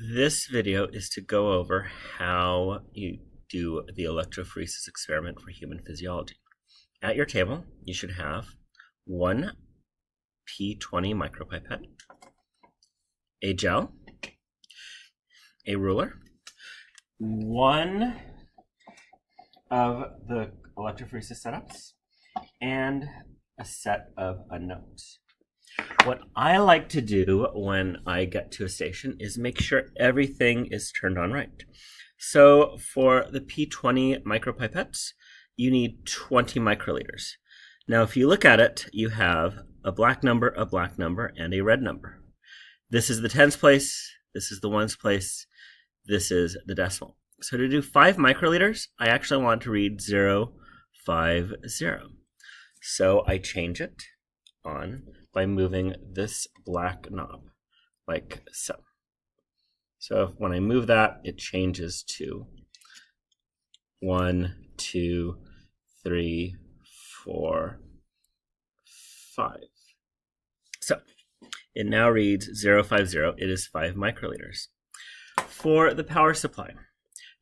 This video is to go over how you do the electrophoresis experiment for human physiology. At your table, you should have one P20 micropipette, a gel, a ruler, one of the electrophoresis setups, and a set of unknowns. What I like to do when I get to a station is make sure everything is turned on right. So for the P20 micropipettes, you need 20 microliters. Now, if you look at it, you have a black number, and a red number. This is the tens place, this is the ones place, this is the decimal. So to do 5 microliters, I actually want to read 050. So I change it on by moving this black knob, like so. So when I move that, it changes to 1, 2, 3, 4, 5. So it now reads 050. It is 5 microliters. For the power supply,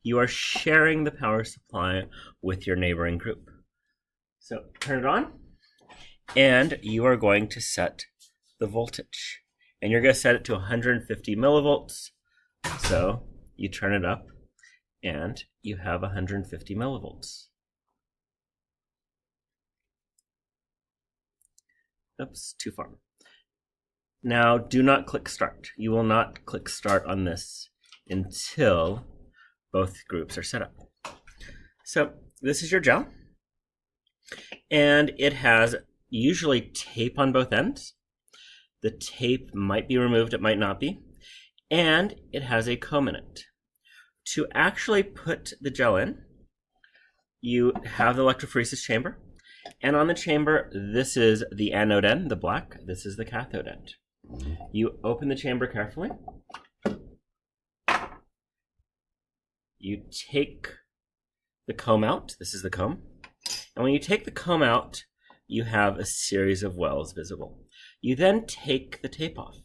you are sharing the power supply with your neighboring group. So turn it on, and you are going to set the voltage. And you're going to set it to 150 millivolts. So you turn it up, and you have 150 millivolts. Oops, too far. Now, do not click start. You will not click start on this until both groups are set up. So this is your gel, and it has usually tape on both ends. The tape might be removed, it might not be, and it has a comb in it. To actually put the gel in, you have the electrophoresis chamber, and on the chamber, this is the anode end, the black, this is the cathode end. You open the chamber carefully. You take the comb out, this is the comb, and when you take the comb out, you have a series of wells visible. You then take the tape off.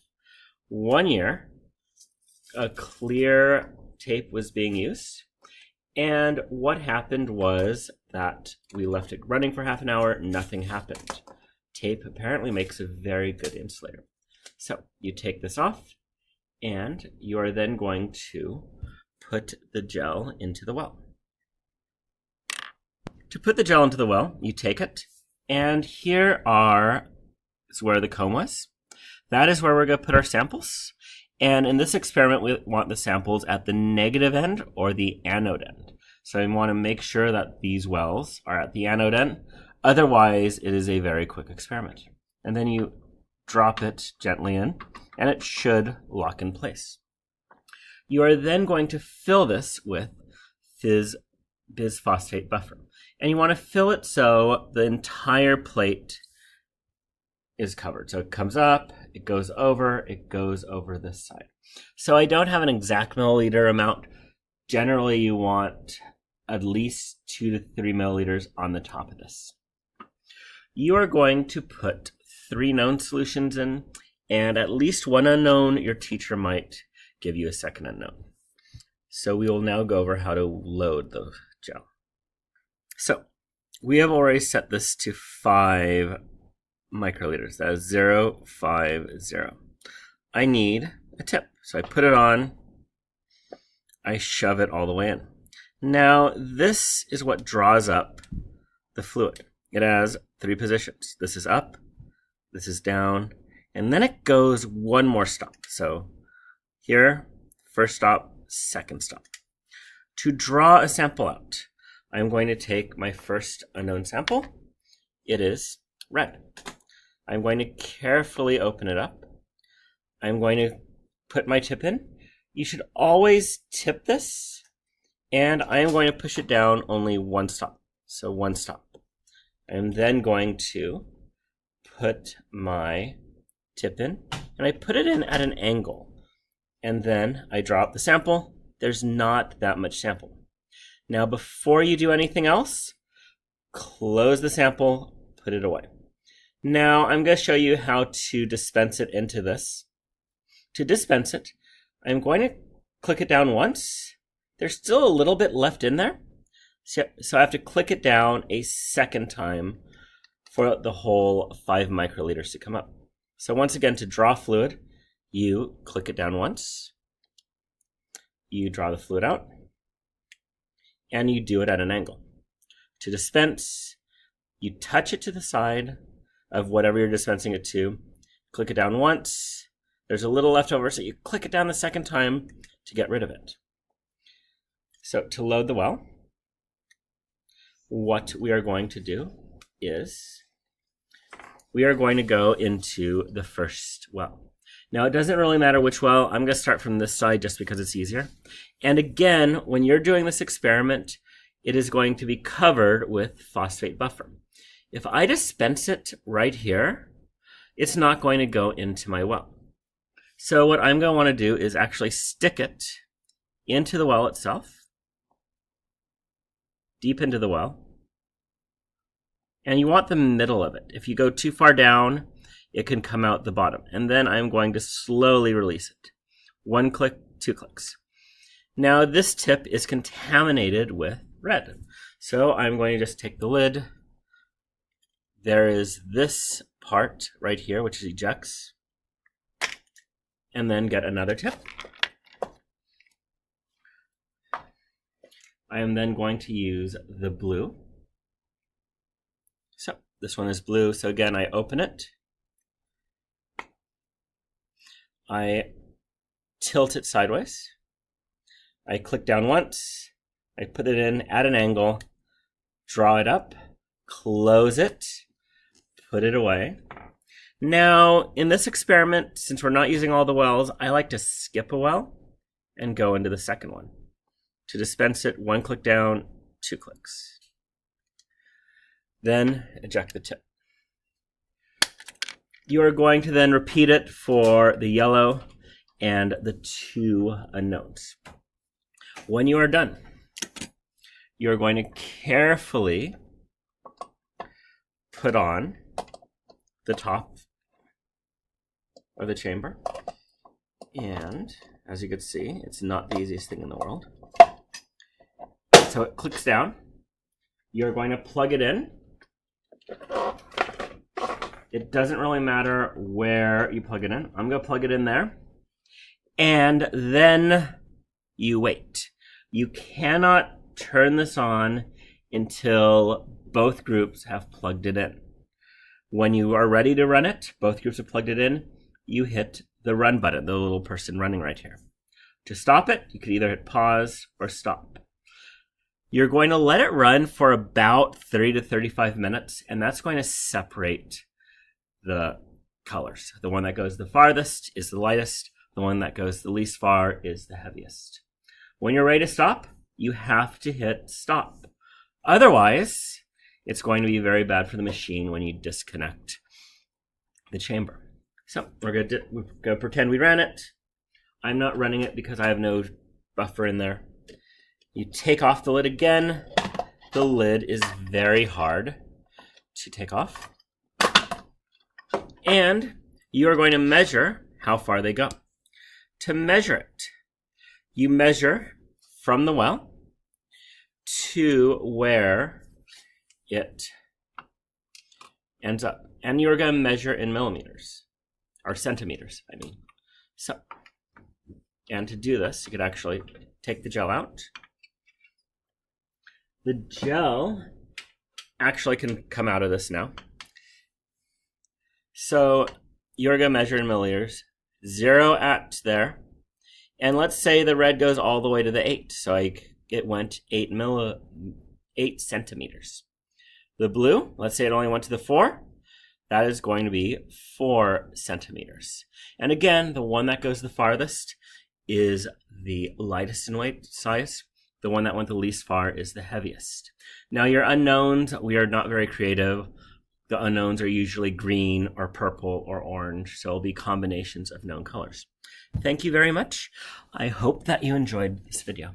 1 year, a clear tape was being used, and what happened was that we left it running for half an hour, nothing happened. Tape apparently makes a very good insulator. So you take this off, and you are then going to put the gel into the well. To put the gel into the well, you take it, and here is where the comb was. That is where we're going to put our samples. And in this experiment, we want the samples at the negative end or the anode end. So we want to make sure that these wells are at the anode end. Otherwise, it is a very quick experiment. And then you drop it gently in, and it should lock in place. You are then going to fill this with bisphosphate buffer. And you want to fill it so the entire plate is covered. So it comes up, it goes over this side. So I don't have an exact milliliter amount. Generally, you want at least 2 to 3 milliliters on the top of this. You are going to put 3 known solutions in, and at least one unknown. Your teacher might give you a second unknown. So we will now go over how to load the gel. So we have already set this to 5 microliters. That is 050. I need a tip. So I put it on, I shove it all the way in. Now this is what draws up the fluid. It has 3 positions. This is up, this is down, and then it goes one more stop. So here, first stop, second stop. To draw a sample out, I'm going to take my first unknown sample. It is red. I'm going to carefully open it up. I'm going to put my tip in. You should always tip this, and I am going to push it down only one stop. So one stop. I'm then going to put my tip in, and I put it in at an angle. And then I drop the sample. There's not that much sample. Now, before you do anything else, close the sample, put it away. Now, I'm going to show you how to dispense it into this. To dispense it, I'm going to click it down once. There's still a little bit left in there. So I have to click it down a second time for the whole 5 microliters to come up. So once again, to draw fluid, you click it down once, you draw the fluid out, and you do it at an angle. To dispense, you touch it to the side of whatever you're dispensing it to, click it down once, there's a little left over, so you click it down the second time to get rid of it. So to load the well, what we are going to do is we are going to go into the first well. Now, it doesn't really matter which well. I'm going to start from this side just because it's easier. And again, when you're doing this experiment, it is going to be covered with phosphate buffer. If I dispense it right here, it's not going to go into my well. So what I'm going to want to do is actually stick it into the well itself, deep into the well. And you want the middle of it. If you go too far down, it can come out the bottom. And then I'm going to slowly release it. 1 click, 2 clicks. Now this tip is contaminated with red. So I'm going to just take the lid. There is this part right here, which ejects. And then get another tip. I am then going to use the blue. So this one is blue. So again, I open it. I tilt it sideways. I click down once. I put it in at an angle, draw it up, close it, put it away. Now, in this experiment, since we're not using all the wells, I like to skip a well and go into the second one. To dispense it, 1 click down, 2 clicks. Then eject the tip. You are going to then repeat it for the yellow and the 2 unknowns. When you are done, you're going to carefully put on the top of the chamber. And as you can see, it's not the easiest thing in the world. So it clicks down. You're going to plug it in. It doesn't really matter where you plug it in. I'm going to plug it in there. And then you wait. You cannot turn this on until both groups have plugged it in. When you are ready to run it, both groups have plugged it in, you hit the run button, the little person running right here. To stop it, you could either hit pause or stop. You're going to let it run for about 30 to 35 minutes, and that's going to separate the colors. The one that goes the farthest is the lightest. The one that goes the least far is the heaviest. When you're ready to stop, you have to hit stop. Otherwise, it's going to be very bad for the machine when you disconnect the chamber. So we're going to pretend we ran it. I'm not running it because I have no buffer in there. You take off the lid again. The lid is very hard to take off. And you are going to measure how far they go. To measure it, you measure from the well to where it ends up. And you're going to measure in millimeters, or centimeters, I mean. So, and to do this, you could actually take the gel out. The gel actually can come out of this now. So you're going to measure in milliliters, 0 at there. And let's say the red goes all the way to the 8. So it went 8 centimeters. The blue, let's say it only went to the 4. That is going to be 4 centimeters. And again, the one that goes the farthest is the lightest in weight size. The one that went the least far is the heaviest. Now your unknowns, we are not very creative. The unknowns are usually green or purple or orange, so it'll be combinations of known colors. Thank you very much. I hope that you enjoyed this video.